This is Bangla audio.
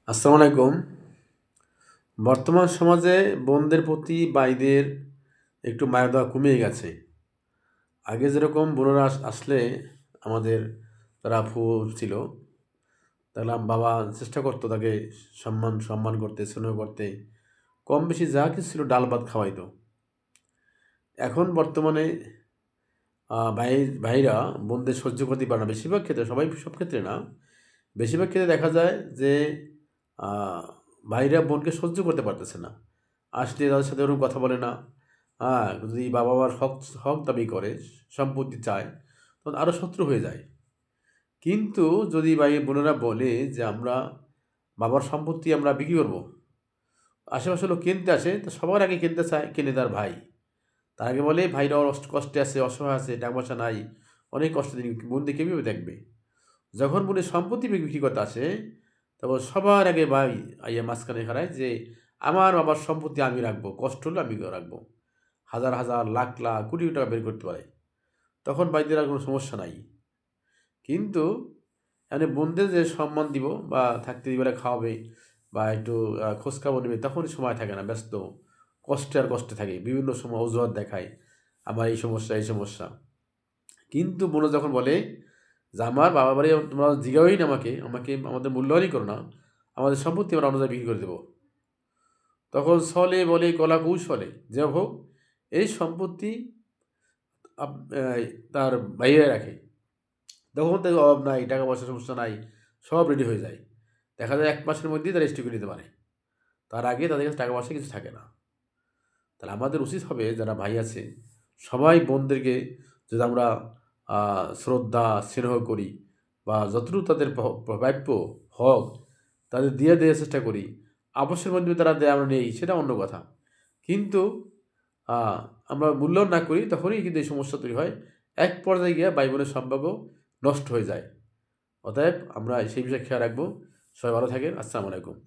আসসালামু আলাইকুম। বর্তমান সমাজে বোনদের প্রতি ভাইদের একটু মায়া দেওয়া কমিয়ে গেছে। আগে যেরকম বোনেরা আসলে আমাদের যারা আপু ছিল, তাহলে বাবা চেষ্টা করতো তাকে সম্মান করতে, স্নেহ করতে। কম বেশি যা কিছু ছিল ডাল ভাত খাওয়াইতো। এখন বর্তমানে ভাইরা বোনদের সহ্য করতে পারে না। বেশিরভাগ ক্ষেত্রে, সব ক্ষেত্রে না। বেশিরভাগ ক্ষেত্রে দেখা যায় যে আ ভাইরা বোনকে সহ্য করতে পারতেছে না। আসলে তাদের সাথে ওরকম কথা বলে না। যদি বাবা-মার হক দাবি করে, সম্পত্তি চায়, তখন আরো শত্রু হয়ে যায়। কিন্তু যদি ভাই-বোনেরা বলে যে, "আমরা বাবার সম্পত্তি আমরা বিক্রি করব।" আশেপাশের লোক কিনতে আসে, তো সবার আগে কিনতে চায়, কিনে তার ভাই। তার আগে বলে, "ভাইরা কষ্টে আছে, অসহায় আছে, টাকা-পয়সা নাই। অনেক কষ্টে তিনি বোনদের কিভাবে দেখবে?" যখন বোনের সম্পত্তি বিক্রি করতে আসে, তখন সবার আগে ভাই আইয়া মাঝখানে খাড়ায় যে, "আমার বাবার সম্পত্তি আমি রাখবো। কষ্ট হলে আমি রাখবো।" হাজার, হাজার, লাখ, লাখ, কোটি, কোটি টাকা বের করতে পারে। তখন ভাইদের আর কোনো সমস্যা নাই। কিন্তু এখানে বোনদের যে সম্মান দিব বা থাকতে দিবেলা খাওয়াবে বা একটু খোঁজখবর নেবে, তখন সময় থাকে না, ব্যস্ত। কষ্টে আর কষ্টে থাকে। বিভিন্ন সময় অজুহাত দেখায়। আমার এই সমস্যা, এই সমস্যা। কিন্তু বোনরা যখন বলে যে, "আমার বাবার বাড়ি তোমরা জিগাওই না আমাদের মূল্যায়নই করো না। আমাদের সম্পত্তি আমরা অন্য জায়গায় বিক্রি করে দেব।" তখন ছলে বলে কলা কৌশলে যে হোক এই সম্পত্তি আপ এই তার বাইরে রাখে। তখন তাদের অভাব নাই, টাকা-পয়সার সমস্যা নাই। সব রেডি হয়ে যায়। দেখা যায় ১ মাসের মধ্যেই তারা রেজিস্ট্রি করে নিতে পারে। তার আগে তাদের কাছে টাকা-পয়সা কিছু থাকে না। তাহলে আমাদের উচিত হবে যারা ভাই আছে, সবাই বোনদেরকে যদি আমরা আ শ্রদ্ধা, স্নেহ করি বা যতটুকু তাদের প্রাপ্য হক তাদের দিয়ে দেওয়ার চেষ্টা করি। আবশ্যের মধ্যে তারা দেয় আমরা নেই সেটা অন্য কথা। কিন্তু আ আমরা মূল্যায়ন না করি তখনই কিন্তু এই সমস্যা তৈরি হয়। এক পর্যায়ে গিয়ে ভাই-বোনের সম্পর্ক নষ্ট হয়ে যায়। অতএব আমরা সেই বিষয়ে খেয়াল রাখবো। সবাই ভালো থাকেন। আসসালামু আলাইকুম।